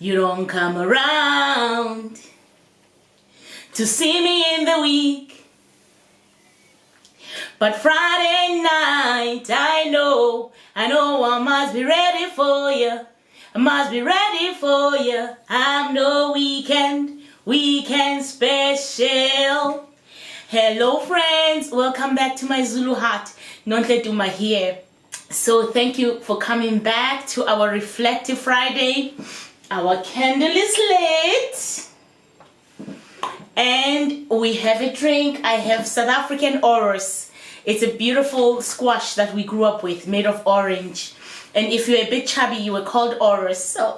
You don't come around to see me in the week. But Friday night, I know I must be ready for you. I must be ready for you. I'm no weekend special. Hello friends, welcome back to my Zulu Heart. Nonhle Duma here. So thank you for coming back to our Reflective Friday. Our candle is lit. And we have a drink. I have South African Oros. It's a beautiful squash that we grew up with, made of orange. And if you're a bit chubby, you were called Oros. So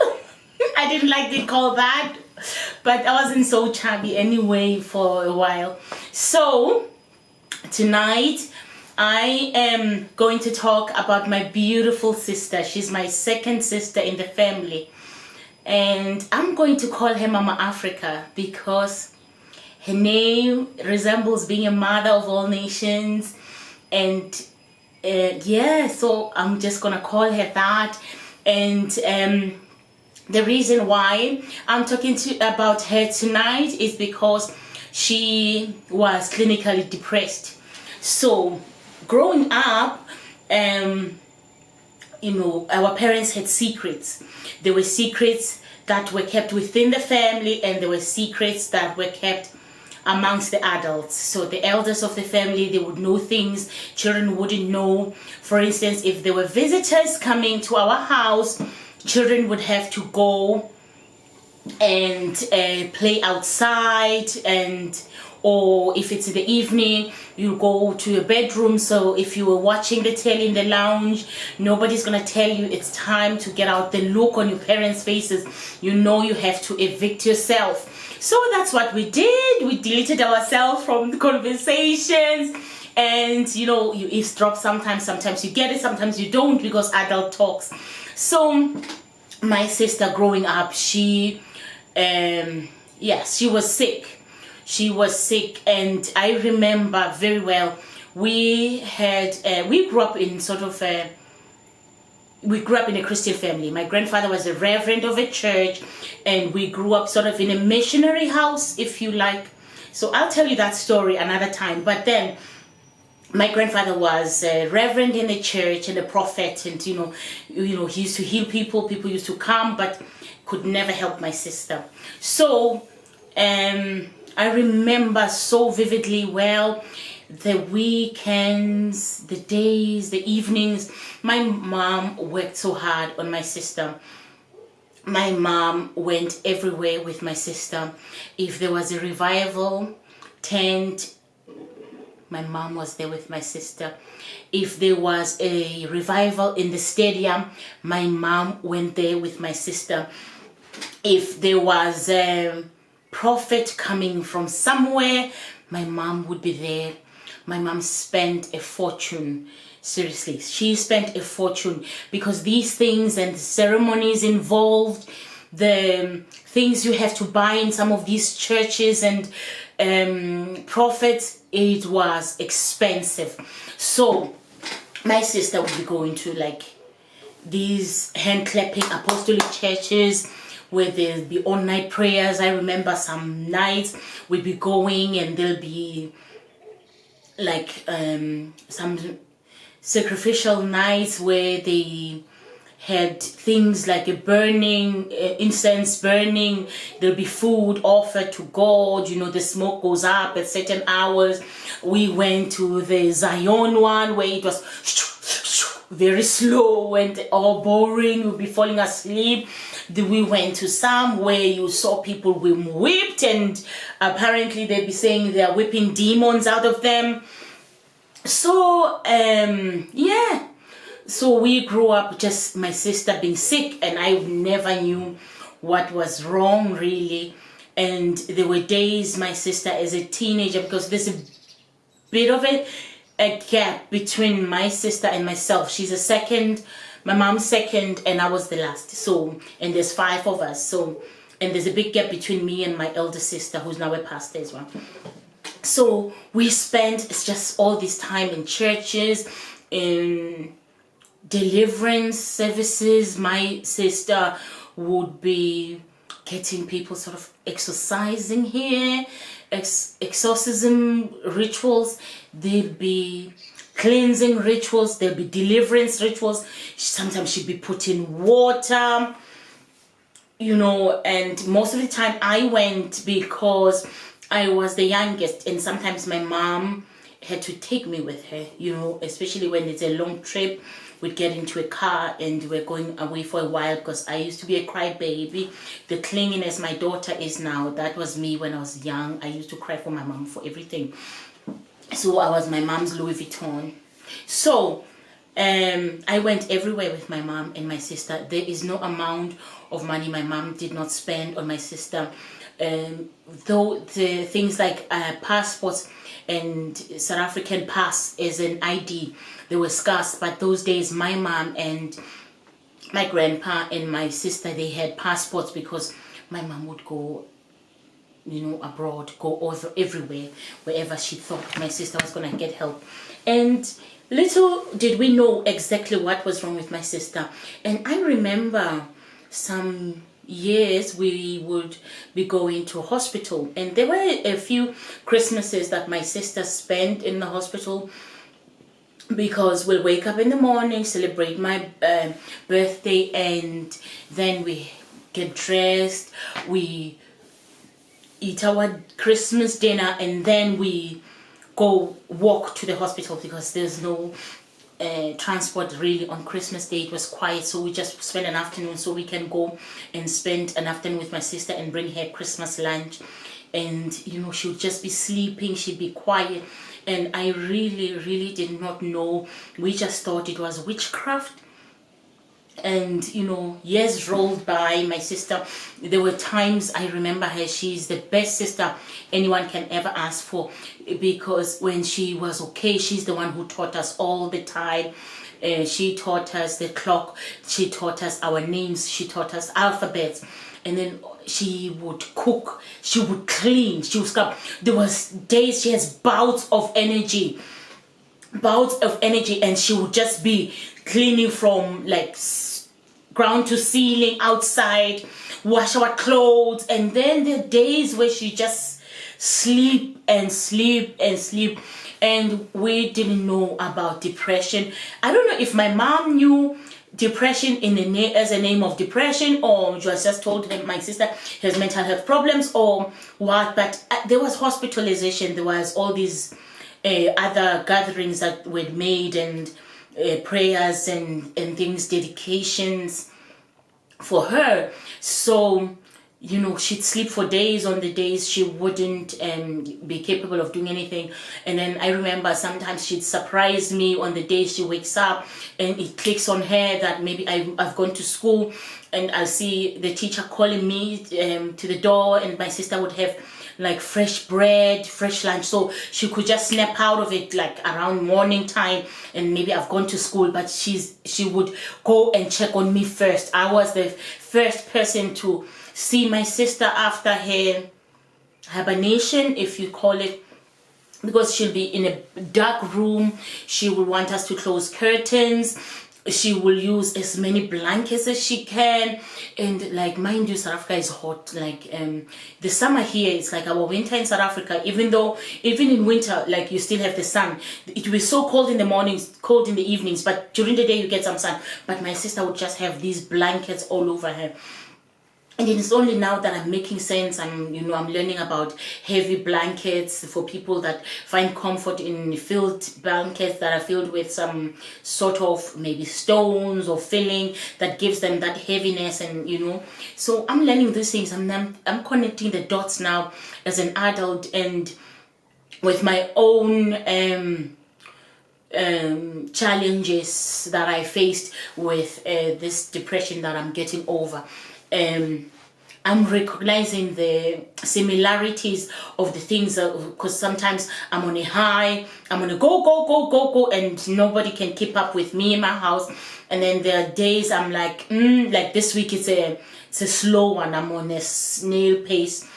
I didn't like to call that. But I wasn't so chubby anyway for a while. So tonight I am going to talk about my beautiful sister. She's my second sister in the family. And I'm going to call her Mama Africa because her name resembles being a mother of all nations. And yeah, so I'm just gonna call her that. And the reason why I'm talking about her tonight is because she was clinically depressed. So growing up, you know, our parents had secrets. There were secrets that were kept within the family, and there were secrets that were kept amongst the adults. So the elders of the family, they would know things children wouldn't know. For instance, if there were visitors coming to our house, children would have to go and play outside, or if it's in the evening, you go to your bedroom. So if you were watching the telly in the lounge, nobody's gonna tell you it's time to get out. The look on your parents' faces, you know you have to evict yourself. So that's what we did. We deleted ourselves from the conversations, and you know, you eavesdrop sometimes you get it, sometimes you don't, because adult talks. So my sister growing up, she was sick. She was sick, and I remember very well, we grew up in a Christian family. My grandfather was a reverend of a church, and we grew up sort of in a missionary house, if you like. So I'll tell you that story another time. But then my grandfather was a reverend in the church and a prophet, and you know he used to heal people. People used to come, but could never help my sister. So I remember so vividly well the weekends, the days, the evenings. My mom worked so hard on my sister. My mom went everywhere with my sister. If there was a revival tent, my mom was there with my sister. If there was a revival in the stadium, my mom went there with my sister. If there was a prophet coming from somewhere, my mom would be there. My mom spent a fortune. Seriously, she spent a fortune, because these things and the ceremonies involved, the things you have to buy in some of these churches and prophets, it was expensive. So my sister would be going to like these hand clapping apostolic churches where there'll be all night prayers. I remember some nights we'd be going, and there'll be like some sacrificial nights where they had things like a burning, incense burning. There'll be food offered to God. You know, the smoke goes up at certain hours. We went to the Zion one where it was very slow and all boring. We'll be falling asleep. We went to some where you saw people being whipped, and apparently they'd be saying they're whipping demons out of them. So yeah, so we grew up just my sister being sick, and I never knew what was wrong really. And there were days my sister as a teenager, because there's a bit of a gap between my sister and myself. She's a second, my mom's second, and I was the last. So, and there's 5 of us. So, and there's a big gap between me and my elder sister, who's now a pastor as well. So we spent just all this time in churches, in deliverance services. My sister would be getting people sort of exercising here, exorcism rituals, there'll be cleansing rituals, there'll be deliverance rituals. Sometimes she'd be putting water, you know, and most of the time I went because I was the youngest, and sometimes my mom had to take me with her, you know, especially when it's a long trip. We'd get into a car and we're going away for a while, because I used to be a crybaby. The clinginess my daughter is now, that was me when I was young. I used to cry for my mom for everything. So I was my mom's Louis Vuitton. So I went everywhere with my mom and my sister. There is no amount of money my mom did not spend on my sister. Though the things like passports and South African pass as an ID, they were scarce, but those days my mom and my grandpa and my sister, they had passports, because my mom would go, you know, abroad, go over everywhere, wherever she thought my sister was going to get help. And little did we know exactly what was wrong with my sister. And I remember some years we would be going to hospital, and there were a few Christmases that my sister spent in the hospital, because we'll wake up in the morning, celebrate my birthday, and then we get dressed, we eat our Christmas dinner, and then we go walk to the hospital, because there's no transport really on Christmas Day. It was quiet, so we just spend an afternoon, so we can go and spend an afternoon with my sister and bring her Christmas lunch. And you know, she would just be sleeping, she'd be quiet, and I really did not know. We just thought it was witchcraft. And you know, years rolled by. My sister, there were times I remember her, she's the best sister anyone can ever ask for, because when she was okay, she's the one who taught us all the time. She taught us the clock, she taught us our names, she taught us alphabets, and then she would cook, she would clean, she would scrub. There was days she has bouts of energy, and she would just be cleaning from like ground to ceiling, outside, wash our clothes. And then the days where she just sleep, and we didn't know about depression. I don't know if my mom knew depression in the as a name of depression, or she was just told that my sister has mental health problems, or what. But there was hospitalization, there was all these other gatherings that were made, and prayers and things, dedications for her. So you know, she'd sleep for days on the days she wouldn't be capable of doing anything. And then I remember sometimes she'd surprise me on the day she wakes up, and it clicks on her that maybe I've gone to school, and I'll see the teacher calling me to the door, and my sister would have like fresh bread, fresh lunch, so she could just snap out of it like around morning time, and maybe I've gone to school. But she would go and check on me first. I was the first person to see my sister after her hibernation, if you call it, because she'll be in a dark room. She will want us to close curtains. She will use as many blankets as she can. And like, mind you, South Africa is hot. Like the summer here, it's like our winter in South Africa. Even in winter, like, you still have the sun. It will be so cold in the mornings, cold in the evenings, but during the day you get some sun. But my sister would just have these blankets all over her. And it is only now that I'm making sense. I'm learning about heavy blankets for people that find comfort in filled blankets that are filled with some sort of maybe stones or filling that gives them that heaviness. And so I'm learning these things. I'm connecting the dots now as an adult, and with my own challenges that I faced with this depression that I'm getting over. I'm recognizing the similarities of the things, because sometimes I'm on a high, I'm on a go, and nobody can keep up with me in my house. And then there are days I'm like this week it's a slow one. I'm on a snail pace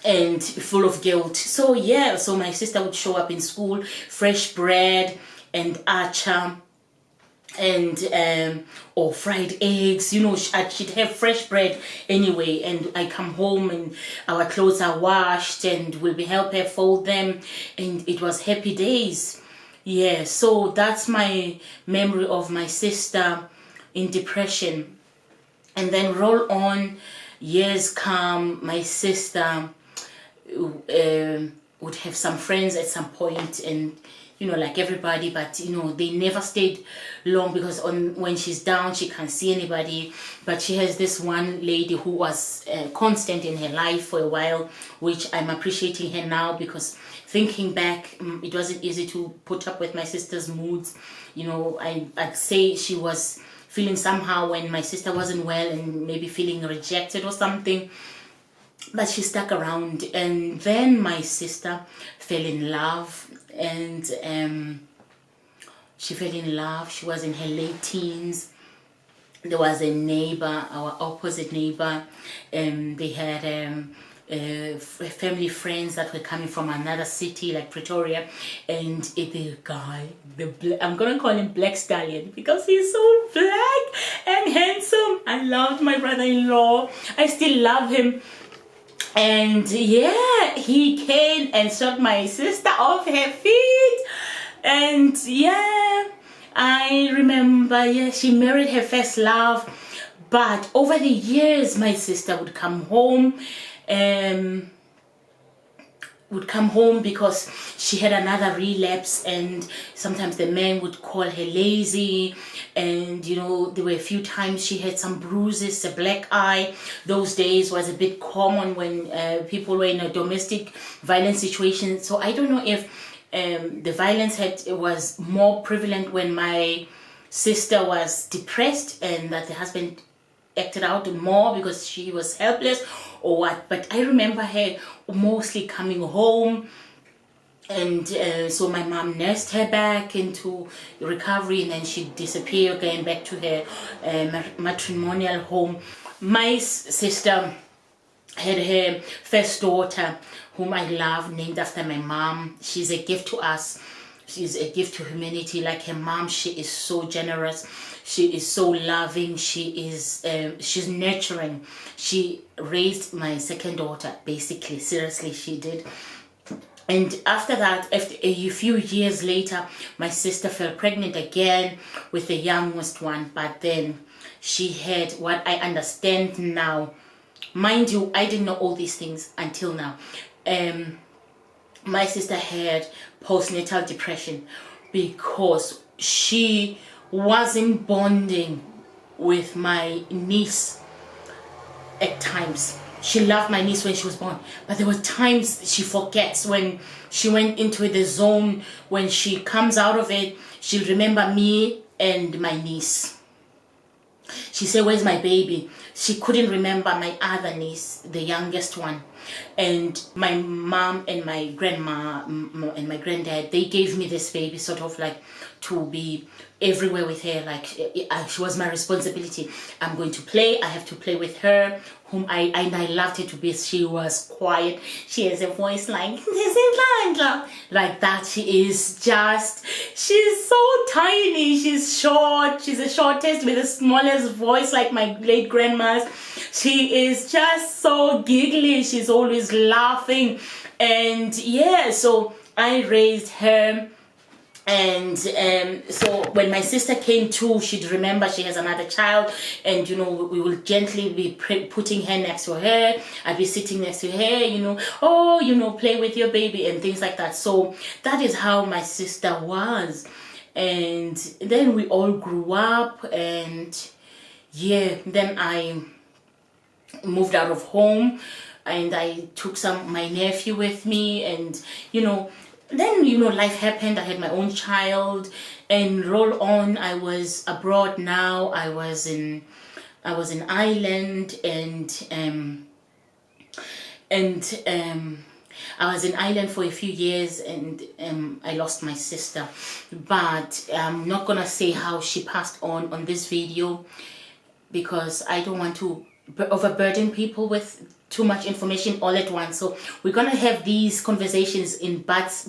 and full of guilt. So my sister would show up in school, fresh bread and acha, and or fried eggs, you know. She'd have fresh bread anyway, and I come home and our clothes are washed and we'll be help her fold them, and it was happy days. Yeah, so that's my memory of my sister in depression. And then roll on, years come, my sister would have some friends at some point, and you know, like everybody, but you know, they never stayed long, because when she's down she can't see anybody. But she has this one lady who was constant in her life for a while, which I'm appreciating her now, because thinking back, it wasn't easy to put up with my sister's moods. You know, I'd say she was feeling somehow when my sister wasn't well, and maybe feeling rejected or something, but she stuck around. And then my sister fell in love, and she fell in love. She was in her late teens. There was a neighbor, our opposite neighbor, they had family friends that were coming from another city like Pretoria, and the guy, I'm gonna call him Black Stallion because he's so black and handsome. I loved my brother-in-law. I still love him. And yeah, he came and shot my sister off her feet. And yeah, I remember, yeah, she married her first love. But over the years, my sister would come home, because she had another relapse, and sometimes the man would call her lazy, and you know, there were a few times she had some bruises, a black eye. Those days was a bit common when people were in a domestic violence situation. So I don't know if the violence was more prevalent when my sister was depressed, and that the husband acted out more because she was helpless, or what. But I remember her mostly coming home, and so my mom nursed her back into recovery, and then she'd disappear again back to her matrimonial home. My sister had her first daughter, whom I love, named after my mom. She's a gift to us. She's a gift to humanity. Like her mom, she is so generous. She is so loving. She is she's nurturing. She raised my second daughter, basically. Seriously, she did. And after that, after a few years later, my sister fell pregnant again with the youngest one. But then she had, what I understand now, mind you, I didn't know all these things until now. My sister had postnatal depression because she wasn't bonding with my niece at times. She loved my niece when she was born, but there were times she forgets. When she went into the zone, when she comes out of it, she'll remember me and my niece. She said, "Where's my baby?" She couldn't remember my other niece, the youngest one. And my mom and my grandma and my granddad, they gave me this baby sort of like to be everywhere with her. Like she was my responsibility. I'm going to play. I have to play with her, whom I loved her to bits. She was quiet. She has a voice like like that. She's so tiny. She's short. She's the shortest with the smallest voice, like my late grandma's. She is just so giggly. She's always laughing. And yeah, so I raised her. And so when my sister came too, she'd remember she has another child, and you know, we will gently be putting her next to her. I'd be sitting next to her, you know, oh, you know, play with your baby and things like that. So that is how my sister was. And then we all grew up, and yeah, then I moved out of home, and I took my nephew with me, and you know, then you know, life happened. I had my own child, and roll on, I was abroad now. I was in Ireland, and I was in Ireland for a few years, and I lost my sister. But I'm not gonna say how she passed on this video, because I don't want to overburden people with too much information all at once. So we're gonna have these conversations in bites,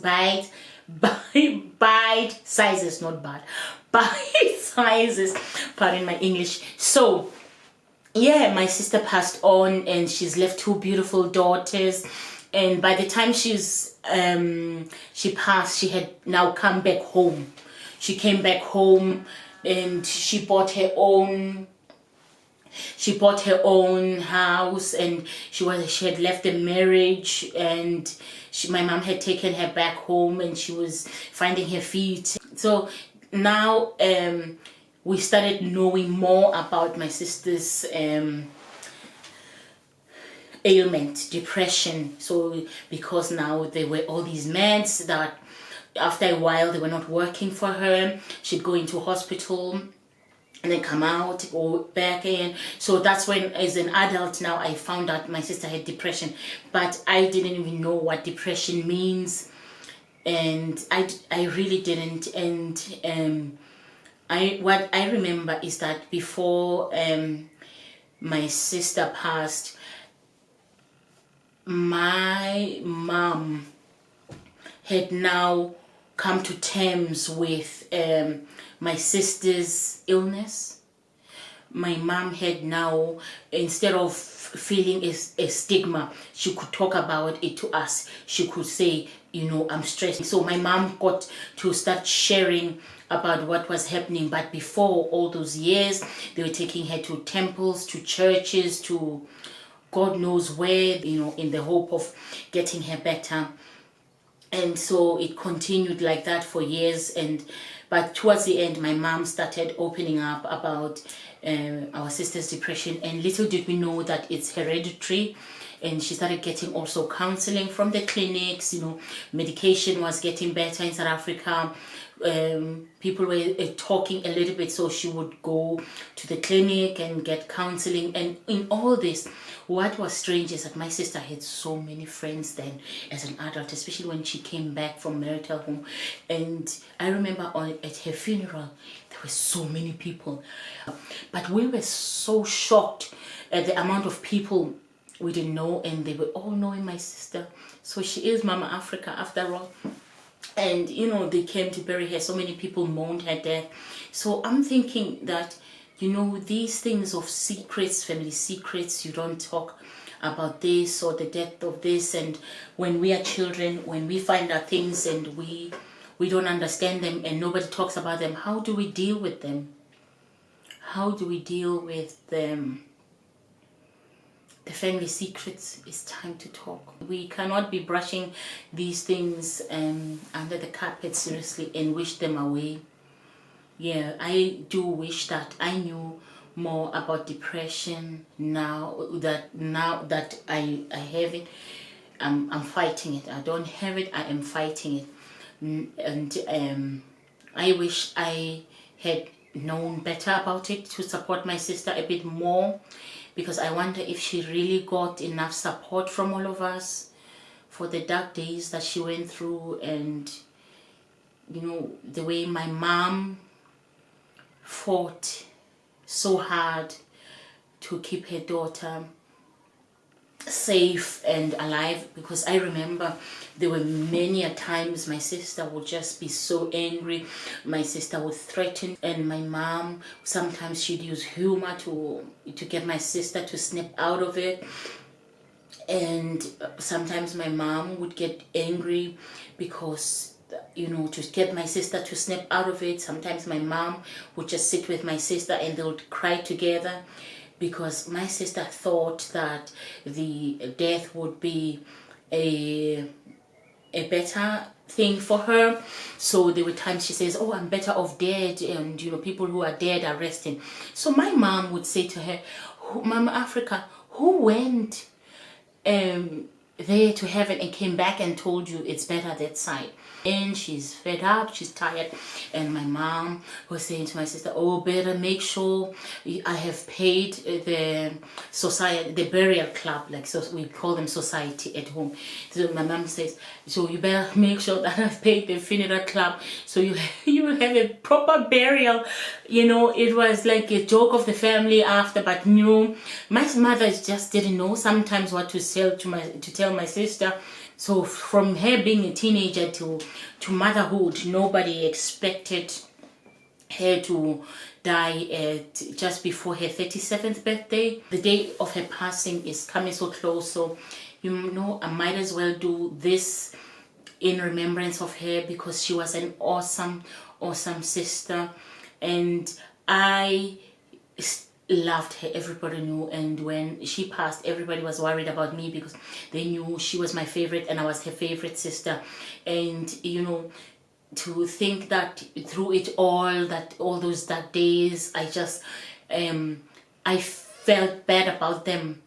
bite sizes, not bad, bite sizes, pardon my English. So yeah, my sister passed on, and she's left 2 beautiful daughters. And by the time she passed, she had now come back home. She came back home, and she bought her own house, and she had left the marriage, and my mom had taken her back home, and she was finding her feet. So now we started knowing more about my sister's ailment, depression. So because now there were all these meds that after a while they were not working for her, she'd go into hospital and then come out, go back in. So that's when, as an adult now, I found out my sister had depression, but I didn't even know what depression means, and I really didn't. And what I remember is that before my sister passed, my mom had now come to terms with my sister's illness. My mom had now, instead of feeling a stigma, she could talk about it to us. She could say, you know, I'm stressed. So my mom got to start sharing about what was happening. But before all those years, they were taking her to temples, to churches, to God knows where, you know, in the hope of getting her better. And so it continued like that for years. But towards the end, my mom started opening up about our sister's depression, and little did we know that it's hereditary. And she started getting also counseling from the clinics. You know, medication was getting better in South Africa. People were talking a little bit, so she would go to the clinic and get counseling. And in all this, what was strange is that my sister had so many friends then as an adult, especially when she came back from marital home. And I remember at her funeral, there were so many people. But we were so shocked at the amount of people we didn't know, and they were all knowing my sister. So she is Mama Africa after all. And you know, they came to bury her. So many people mourned her death. So I'm thinking that, you know, these things of secrets, family secrets, you don't talk about this or the death of this. And when we are children, when we find out things and we don't understand them and nobody talks about them, how do we deal with them? How do we deal with them? The family secrets. It's time to talk. We cannot be brushing these things under the carpet seriously and wish them away. Yeah, I do wish that I knew more about depression now that I have it. I'm fighting it. I don't have it, I am fighting it. And I wish I had known better about it to support my sister a bit more, because I wonder if she really got enough support from all of us for the dark days that she went through. And you know, the way my mom fought so hard to keep her daughter safe and alive, because I remember there were many a times my sister would just be so angry. My sister would threaten, and my mom, sometimes she'd use humor to get my sister to snap out of it. And sometimes my mom would get angry because, you know, to get my sister to snap out of it. Sometimes my mom would just sit with my sister and they would cry together, because my sister thought that the death would be a better thing for her. So there were times she says, oh, I'm better off dead, and you know, people who are dead are resting. So my mom would say to her, Mama Africa, who went there to heaven and came back and told you it's better that side? And she's fed up, she's tired. And my mom was saying to my sister, oh, better make sure I have paid the society, the burial club, like, so we call them society at home. So my mom says, so you better make sure that I've paid the funeral club, so you will have a proper burial. You know, it was like a joke of the family after, but you know, my mother just didn't know sometimes what to tell my sister, So from her being a teenager to motherhood, nobody expected her to die at just before her 37th birthday. The day of her passing is coming so close, so I might as well do this in remembrance of her, because she was an awesome sister, and I loved her. Everybody knew, and when she passed, everybody was worried about me because they knew she was my favorite and I was her favorite sister. And to think that through it all, all those dark days, I just I felt bad about them,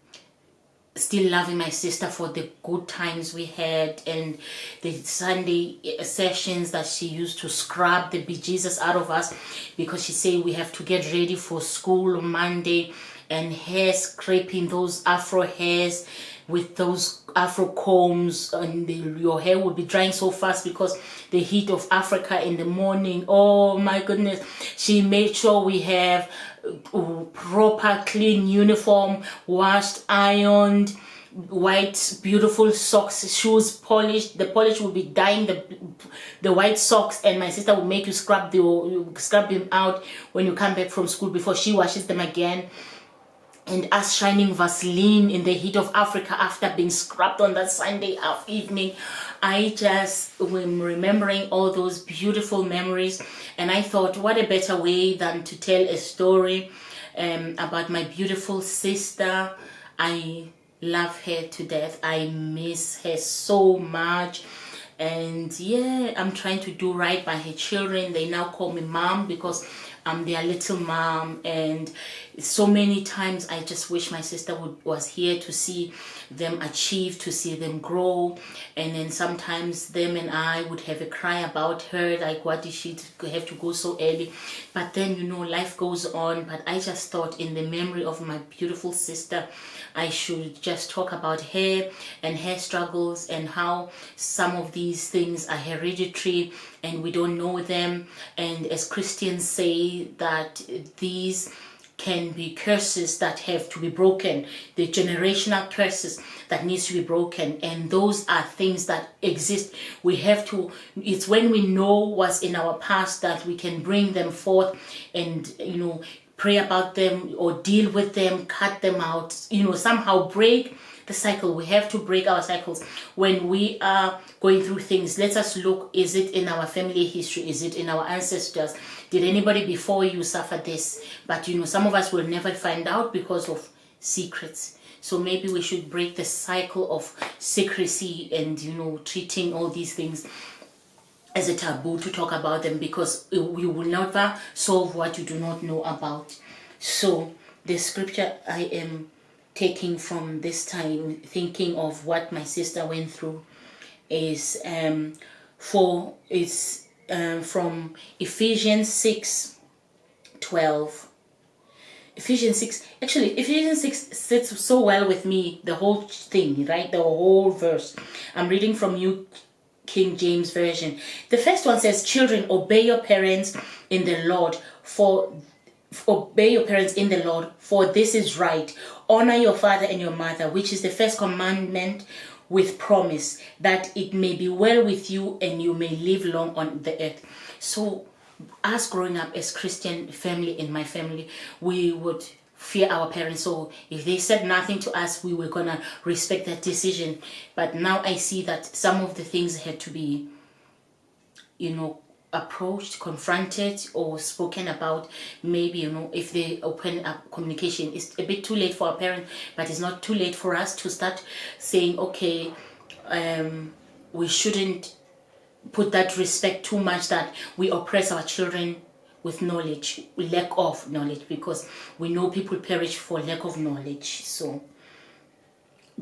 still loving my sister for the good times we had, and the Sunday sessions that she used to scrub the bejesus out of us, because she said we have to get ready for school on Monday, and hair scraping those afro hairs with those afro combs, and your hair would be drying so fast because the heat of Africa in the morning. Oh my goodness, she made sure we have proper clean uniform, washed, ironed, white beautiful socks, shoes polished. The polish will be dyeing the white socks, and my sister will make you scrub them out when you come back from school before she washes them again. And us shining Vaseline in the heat of Africa after being scrubbed on that Sunday evening. I just am remembering all those beautiful memories, and I thought, what a better way than to tell a story about my beautiful sister. I love her to death. I miss her so much. And yeah, I'm trying to do right by her children. They now call me mom because I'm their little mom, and so many times I just wish my sister was here to see them achieve, to see them grow. And then sometimes them and I would have a cry about her, like, why did she have to go so early? But then life goes on. But I just thought, in the memory of my beautiful sister, I should just talk about her and her struggles, and how some of these things are hereditary and we don't know them. And as Christians say, that these can be curses that have to be broken, the generational curses that needs to be broken. And those are things that exist. We have to, it's when we know what's in our past that we can bring them forth and pray about them or deal with them, cut them out, somehow break the cycle. We have to break our cycles when we are going through things. Let us look, is it in our family history? Is it in our ancestors? Did anybody before you suffer this? But some of us will never find out because of secrets. So maybe we should break the cycle of secrecy and treating all these things as a taboo to talk about them, because you will never solve what you do not know about. So the scripture I am taking from this time, thinking of what my sister went through, is from Ephesians 6:12. Ephesians 6 sits so well with me, the whole thing, right? The whole verse. I'm reading from New King James Version. The first one says, children, obey your parents in the Lord, for this is right. Honor your father and your mother, which is the first commandment with promise, that it may be well with you and you may live long on the earth. So us growing up as Christian family, in my family, we would fear our parents. So if they said nothing to us, we were gonna respect that decision. But now I see that some of the things had to be, approached, confronted, or spoken about. Maybe if they open up communication, it's a bit too late for our parents, but it's not too late for us to start saying, okay, we shouldn't put that respect too much that we oppress our children with knowledge, lack of knowledge, because we know people perish for lack of knowledge. So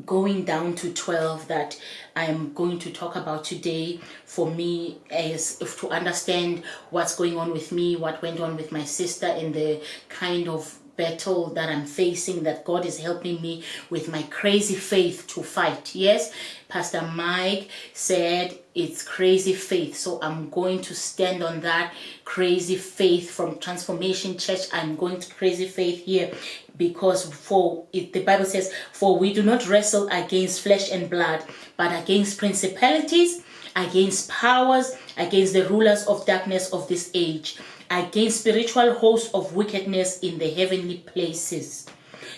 going down to 12 that I am going to talk about today, for me, is to understand what's going on with me, what went on with my sister, and the kind of battle that I'm facing, that God is helping me with my crazy faith to fight. Yes, Pastor Mike said it's crazy faith. So I'm going to stand on that crazy faith from Transformation Church. I'm going to crazy faith here, because the Bible says, for we do not wrestle against flesh and blood, but against principalities, against powers, against the rulers of darkness of this age, against spiritual hosts of wickedness in the heavenly places.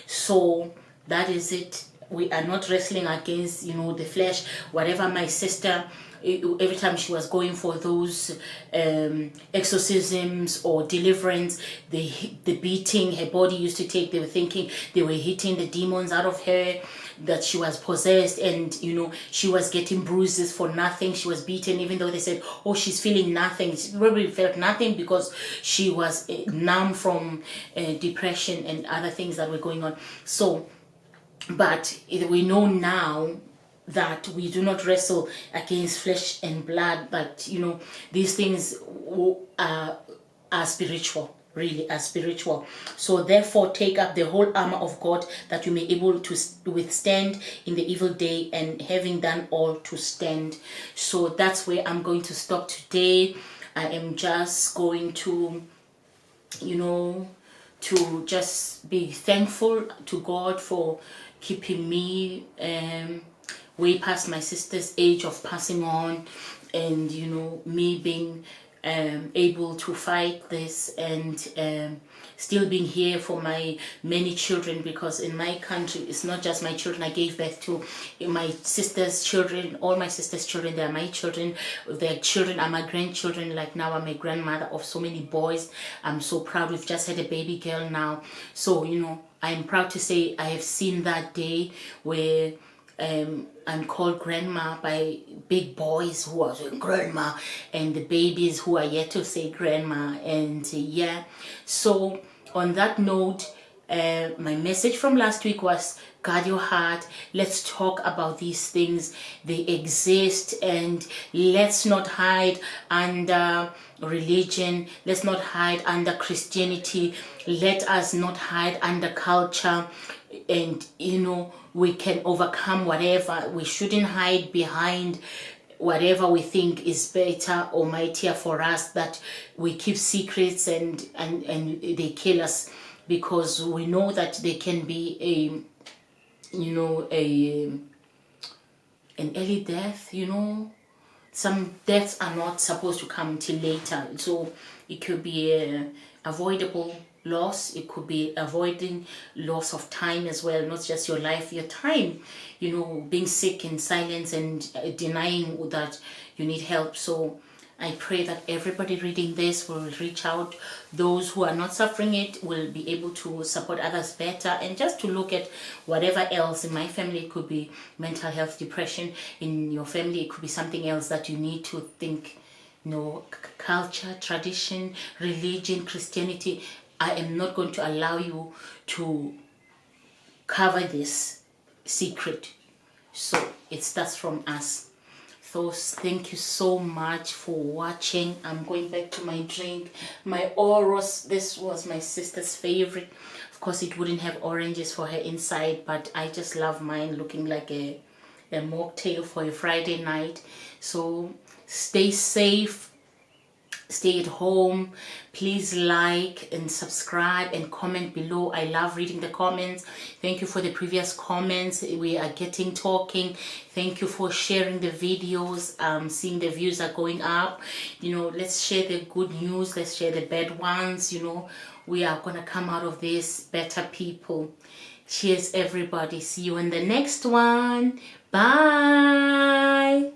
So that is it. We are not wrestling against, the flesh. Whatever my sister, every time she was going for those exorcisms or deliverance, the beating her body used to take, they were thinking they were hitting the demons out of her, that she was possessed, and she was getting bruises for nothing. She was beaten, even though they said, oh, she's feeling nothing. She probably felt nothing because she was numb from depression and other things that were going on. So, but we know now that we do not wrestle against flesh and blood, but these things are spiritual, really are spiritual. So therefore take up the whole armor of God, that you may be able to withstand in the evil day, and having done all, to stand. So that's where I'm going to stop today. I am just going to to just be thankful to God for keeping me way past my sister's age of passing on, and me being able to fight this, and still being here for my many children, because in my country it's not just my children I gave birth to. My sister's children, all my sister's children, they are my children. Their children are my grandchildren. Like now I'm a grandmother of so many boys. I'm so proud. We've just had a baby girl now. So I'm proud to say I have seen that day where I'm called grandma by big boys who are saying grandma, and the babies who are yet to say grandma. And yeah, so on that note, my message from last week was, guard your heart. Let's talk about these things. They exist, and let's not hide under religion. Let's not hide under Christianity. Let us not hide under culture. And we can overcome whatever. We shouldn't hide behind whatever we think is better or mightier for us, that we keep secrets and they kill us, because we know that there can be an early death. Some deaths are not supposed to come till later, so it could be avoidable loss. It could be avoiding loss of time as well, not just your life, your time, being sick in silence and denying that you need help. So I pray that everybody reading this will reach out. Those who are not suffering it will be able to support others better, and just to look at whatever else. In my family, it could be mental health, depression. In your family, it could be something else that you need to think, culture, tradition, religion, Christianity. I am not going to allow you to cover this secret. So it starts from us. So thank you so much for watching. I'm going back to my drink, my Oros. This was my sister's favorite. Of course, it wouldn't have oranges for her inside, but I just love mine looking like a mocktail for a Friday night. So stay safe. Stay at home. Please like and subscribe and comment below. I love reading the comments. Thank you for the previous comments. We are getting talking. Thank you for sharing the videos. Seeing the views are going up. Let's share the good news. Let's share the bad ones. We are gonna come out of this better people. Cheers, everybody. See you in the next one. Bye.